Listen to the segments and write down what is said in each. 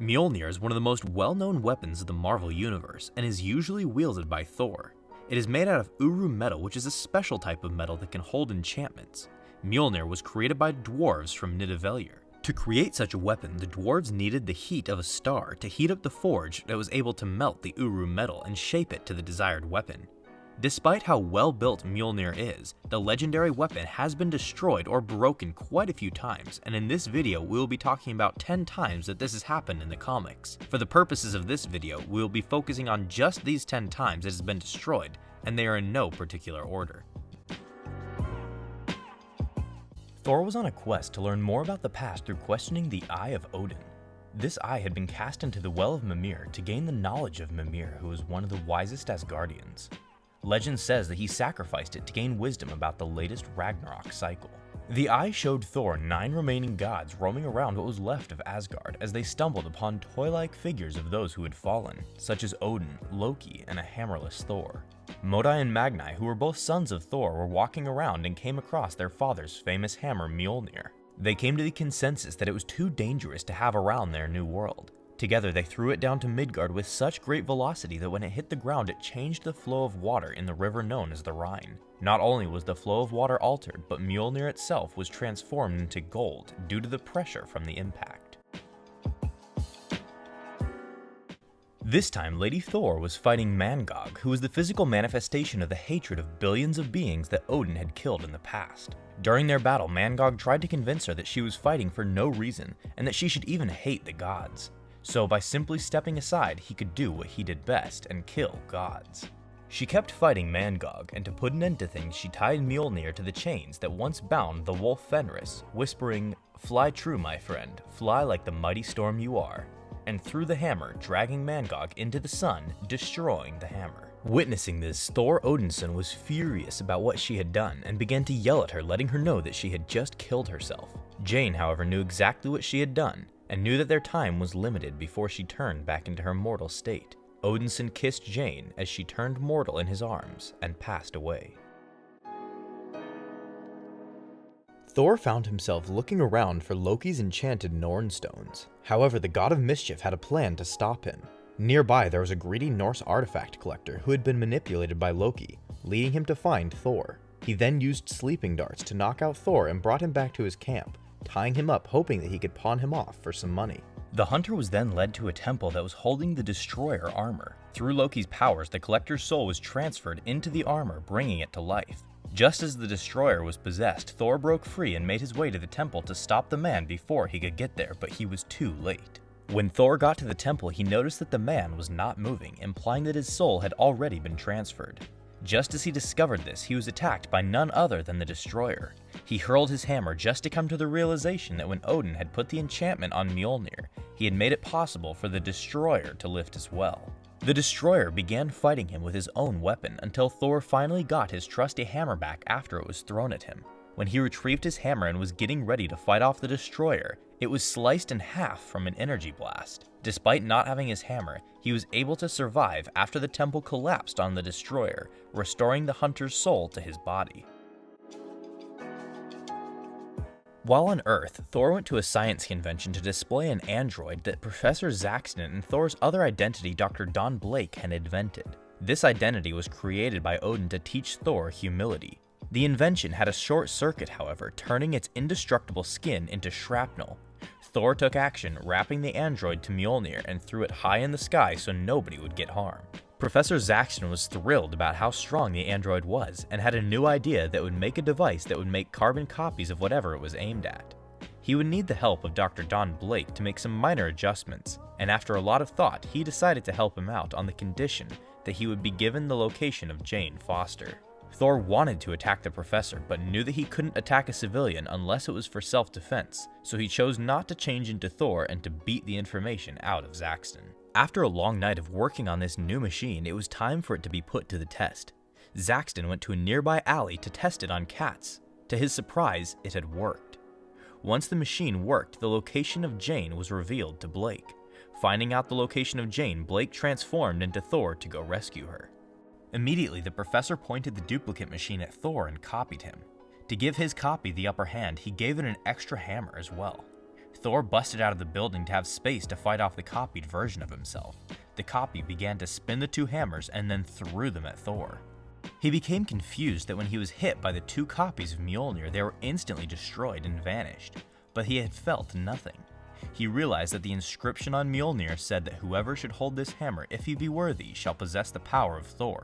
Mjolnir is one of the most well-known weapons of the Marvel Universe and is usually wielded by Thor. It is made out of Uru metal, which is a special type of metal that can hold enchantments. Mjolnir was created by dwarves from Nidavellir. To create such a weapon, the dwarves needed the heat of a star to heat up the forge that was able to melt the Uru metal and shape it to the desired weapon. Despite how well built Mjolnir is, the legendary weapon has been destroyed or broken quite a few times, and in this video we will be talking about 10 times that this has happened in the comics. For the purposes of this video, we will be focusing on just these 10 times it has been destroyed, and they are in no particular order. Thor was on a quest to learn more about the past through questioning the Eye of Odin. This eye had been cast into the Well of Mimir to gain the knowledge of Mimir, who was one of the wisest Asgardians. Legend says that he sacrificed it to gain wisdom about the latest Ragnarok cycle. The eye showed Thor 9 remaining gods roaming around what was left of Asgard as they stumbled upon toy-like figures of those who had fallen, such as Odin, Loki, and a hammerless Thor. Modai and Magni, who were both sons of Thor, were walking around and came across their father's famous hammer Mjolnir. They came to the consensus that it was too dangerous to have around their new world. Together they threw it down to Midgard with such great velocity that when it hit the ground it changed the flow of water in the river known as the Rhine. Not only was the flow of water altered, but Mjolnir itself was transformed into gold due to the pressure from the impact. This time Lady Thor was fighting Mangog, who was the physical manifestation of the hatred of billions of beings that Odin had killed in the past. During their battle, Mangog tried to convince her that she was fighting for no reason and that she should even hate the gods. So by simply stepping aside, he could do what he did best and kill gods. She kept fighting Mangog, and to put an end to things, she tied Mjolnir to the chains that once bound the wolf Fenris, whispering, "Fly true, my friend, fly like the mighty storm you are," and threw the hammer, dragging Mangog into the sun, destroying the hammer. Witnessing this, Thor Odinson was furious about what she had done and began to yell at her, letting her know that she had just killed herself. Jane, however, knew exactly what she had done, and knew that their time was limited before she turned back into her mortal state. Odinson kissed Jane as she turned mortal in his arms and passed away. Thor found himself looking around for Loki's enchanted Norn stones. However, the god of mischief had a plan to stop him. Nearby, there was a greedy Norse artifact collector who had been manipulated by Loki, leading him to find Thor. He then used sleeping darts to knock out Thor and brought him back to his camp, tying him up hoping that he could pawn him off for some money. The hunter was then led to a temple that was holding the destroyer armor. Through Loki's powers, the collector's soul was transferred into the armor, bringing it to life. Just as the destroyer was possessed, Thor broke free and made his way to the temple to stop the man before he could get there, but he was too late. When Thor got to the temple, he noticed that the man was not moving, implying that his soul had already been transferred. Just as he discovered this, he was attacked by none other than the destroyer. He hurled his hammer just to come to the realization that when Odin had put the enchantment on Mjolnir, he had made it possible for the destroyer to lift as well. The destroyer began fighting him with his own weapon until Thor finally got his trusty hammer back after it was thrown at him. When he retrieved his hammer and was getting ready to fight off the destroyer, it was sliced in half from an energy blast. Despite not having his hammer, he was able to survive after the temple collapsed on the destroyer, restoring the hunter's soul to his body. While on Earth, Thor went to a science convention to display an android that Professor Zaxton and Thor's other identity, Dr. Don Blake, had invented. This identity was created by Odin to teach Thor humility. The invention had a short circuit, however, turning its indestructible skin into shrapnel. Thor took action, wrapping the android to Mjolnir and threw it high in the sky so nobody would get harmed. Professor Zaxton was thrilled about how strong the android was and had a new idea that would make a device that would make carbon copies of whatever it was aimed at. He would need the help of Dr. Don Blake to make some minor adjustments, and after a lot of thought, he decided to help him out on the condition that he would be given the location of Jane Foster. Thor wanted to attack the professor, but knew that he couldn't attack a civilian unless it was for self-defense, so he chose not to change into Thor and to beat the information out of Zaxton. After a long night of working on this new machine, it was time for it to be put to the test. Zaxton went to a nearby alley to test it on cats. To his surprise, it had worked. Once the machine worked, the location of Jane was revealed to Blake. Finding out the location of Jane, Blake transformed into Thor to go rescue her. Immediately, the professor pointed the duplicate machine at Thor and copied him. To give his copy the upper hand, he gave it an extra hammer as well. Thor busted out of the building to have space to fight off the copied version of himself. The copy began to spin the two hammers and then threw them at Thor. He became confused that when he was hit by the two copies of Mjolnir, they were instantly destroyed and vanished, but he had felt nothing. He realized that the inscription on Mjolnir said that whoever should hold this hammer, if he be worthy, shall possess the power of Thor.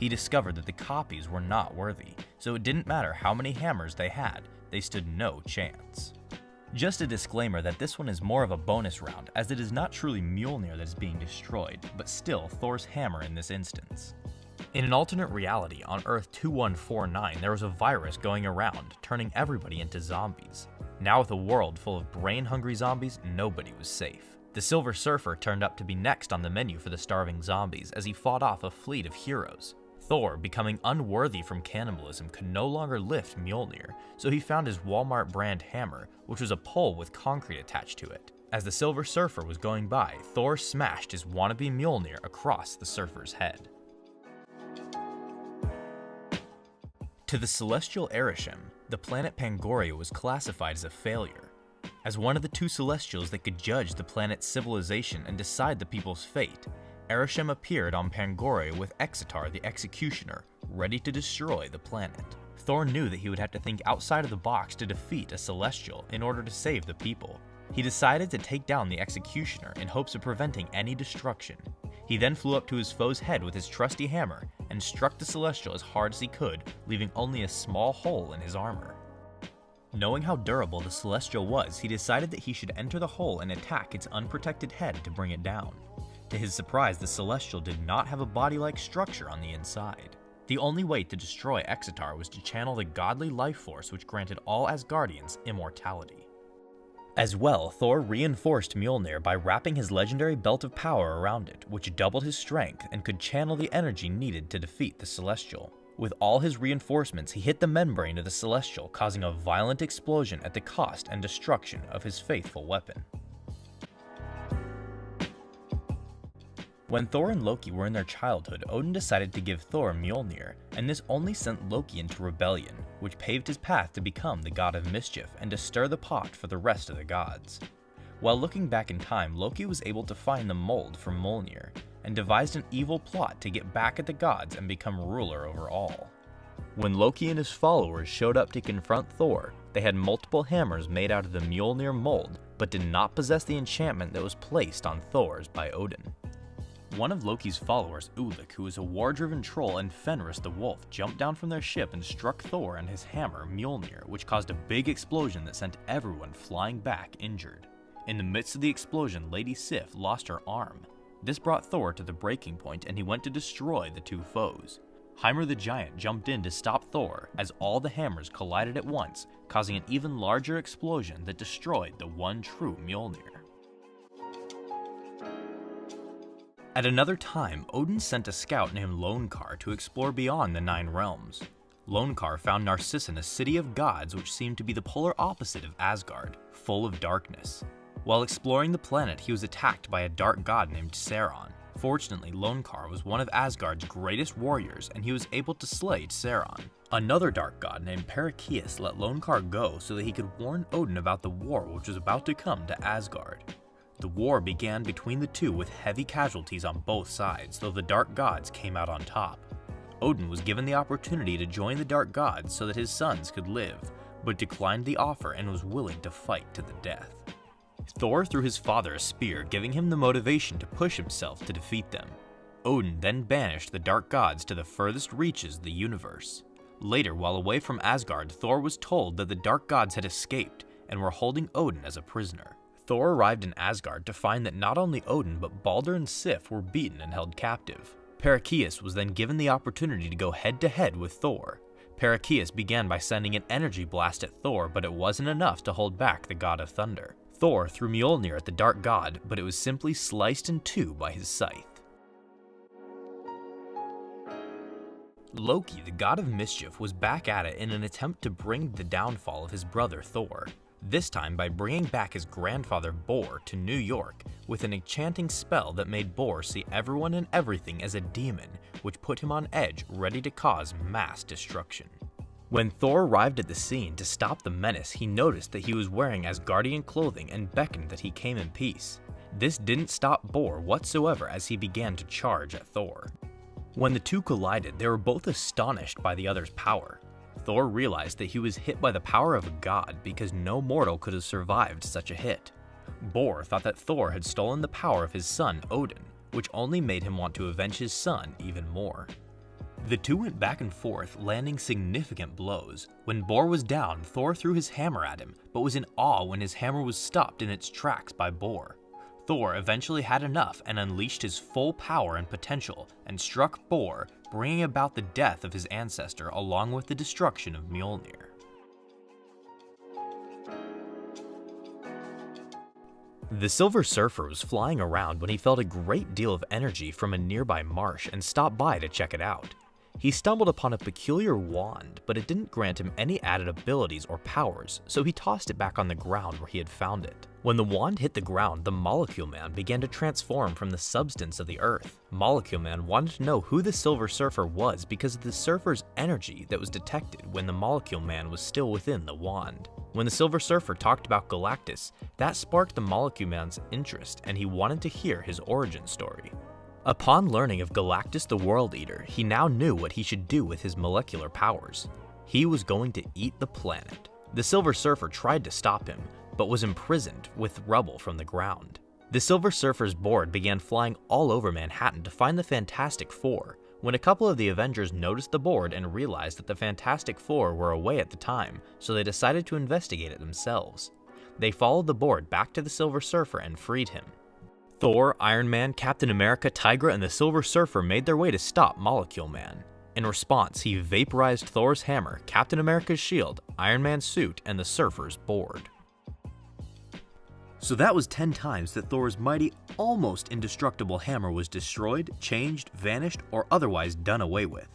He discovered that the copies were not worthy, so it didn't matter how many hammers they had, they stood no chance. Just a disclaimer that this one is more of a bonus round, as it is not truly Mjolnir that is being destroyed, but still Thor's hammer in this instance. In an alternate reality, on Earth 2149, there was a virus going around, turning everybody into zombies. Now with a world full of brain-hungry zombies, nobody was safe. The Silver Surfer turned up to be next on the menu for the starving zombies as he fought off a fleet of heroes. Thor, becoming unworthy from cannibalism, could no longer lift Mjolnir, so he found his Walmart brand hammer, which was a pole with concrete attached to it. As the Silver Surfer was going by, Thor smashed his wannabe Mjolnir across the surfer's head. To the celestial Arishem, the planet Pangoria was classified as a failure. As one of the two celestials that could judge the planet's civilization and decide the people's fate, Arishem appeared on Pangoria with Exitar the Executioner, ready to destroy the planet. Thor knew that he would have to think outside of the box to defeat a celestial in order to save the people. He decided to take down the Executioner in hopes of preventing any destruction. He then flew up to his foe's head with his trusty hammer and struck the celestial as hard as he could, leaving only a small hole in his armor. Knowing how durable the celestial was, he decided that he should enter the hole and attack its unprotected head to bring it down. To his surprise, the celestial did not have a body-like structure on the inside. The only way to destroy Exitar was to channel the godly life force which granted all Asgardians immortality. As well, Thor reinforced Mjolnir by wrapping his legendary belt of power around it, which doubled his strength and could channel the energy needed to defeat the Celestial. With all his reinforcements, he hit the membrane of the Celestial, causing a violent explosion at the cost and destruction of his faithful weapon. When Thor and Loki were in their childhood, Odin decided to give Thor Mjolnir, and this only sent Loki into rebellion, which paved his path to become the god of mischief and to stir the pot for the rest of the gods. While looking back in time, Loki was able to find the mold for Mjolnir, and devised an evil plot to get back at the gods and become ruler over all. When Loki and his followers showed up to confront Thor, they had multiple hammers made out of the Mjolnir mold, but did not possess the enchantment that was placed on Thor's by Odin. One of Loki's followers, Ulik, who was a war-driven troll, and Fenris the wolf, jumped down from their ship and struck Thor and his hammer, Mjolnir, which caused a big explosion that sent everyone flying back injured. In the midst of the explosion, Lady Sif lost her arm. This brought Thor to the breaking point, and he went to destroy the two foes. Heimer the Giant jumped in to stop Thor as all the hammers collided at once, causing an even larger explosion that destroyed the one true Mjolnir. At another time, Odin sent a scout named Lonkar to explore beyond the Nine Realms. Lonkar found Narcissan, a city of gods which seemed to be the polar opposite of Asgard, full of darkness. While exploring the planet, he was attacked by a dark god named Sauron. Fortunately, Lonkar was one of Asgard's greatest warriors, and he was able to slay Sauron. Another dark god named Parakeus let Lonkar go so that he could warn Odin about the war which was about to come to Asgard. The war began between the two with heavy casualties on both sides, though the dark gods came out on top. Odin was given the opportunity to join the dark gods so that his sons could live, but declined the offer and was willing to fight to the death. Thor threw his father a spear, giving him the motivation to push himself to defeat them. Odin then banished the dark gods to the furthest reaches of the universe. Later, while away from Asgard, Thor was told that the dark gods had escaped and were holding Odin as a prisoner. Thor arrived in Asgard to find that not only Odin but Baldur and Sif were beaten and held captive. Parakeus was then given the opportunity to go head-to-head with Thor. Parakeus began by sending an energy blast at Thor, but it wasn't enough to hold back the god of thunder. Thor threw Mjolnir at the dark god, but it was simply sliced in two by his scythe. Loki, the god of mischief, was back at it in an attempt to bring the downfall of his brother Thor. This time by bringing back his grandfather Bor to New York with an enchanting spell that made Bor see everyone and everything as a demon, which put him on edge, ready to cause mass destruction. When Thor arrived at the scene to stop the menace, he noticed that he was wearing Asgardian clothing and beckoned that he came in peace. This didn't stop Bor whatsoever as he began to charge at Thor. When the two collided, they were both astonished by the other's power. Thor realized that he was hit by the power of a god because no mortal could have survived such a hit. Bor thought that Thor had stolen the power of his son Odin, which only made him want to avenge his son even more. The two went back and forth, landing significant blows. When Bor was down, Thor threw his hammer at him, but was in awe when his hammer was stopped in its tracks by Bor. Thor eventually had enough and unleashed his full power and potential and struck Bor, bringing about the death of his ancestor along with the destruction of Mjolnir. The Silver Surfer was flying around when he felt a great deal of energy from a nearby marsh and stopped by to check it out. He stumbled upon a peculiar wand, but it didn't grant him any added abilities or powers, so he tossed it back on the ground where he had found it. When the wand hit the ground, the Molecule Man began to transform from the substance of the earth. Molecule Man wanted to know who the Silver Surfer was because of the surfer's energy that was detected when the Molecule Man was still within the wand. When the Silver Surfer talked about Galactus, that sparked the Molecule Man's interest and he wanted to hear his origin story. Upon learning of Galactus the World Eater, he now knew what he should do with his molecular powers. He was going to eat the planet. The Silver Surfer tried to stop him, but was imprisoned with rubble from the ground. The Silver Surfer's board began flying all over Manhattan to find the Fantastic Four, when a couple of the Avengers noticed the board and realized that the Fantastic Four were away at the time, so they decided to investigate it themselves. They followed the board back to the Silver Surfer and freed him. Thor, Iron Man, Captain America, Tigra, and the Silver Surfer made their way to stop Molecule Man. In response, he vaporized Thor's hammer, Captain America's shield, Iron Man's suit, and the Surfer's board. So that was 10 times that Thor's mighty, almost indestructible hammer was destroyed, changed, vanished, or otherwise done away with.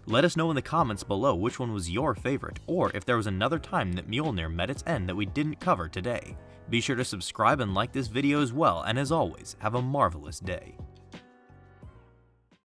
Let us know in the comments below which one was your favorite, or if there was another time that Mjolnir met its end that we didn't cover today. Be sure to subscribe and like this video as well, and as always, have a marvelous day.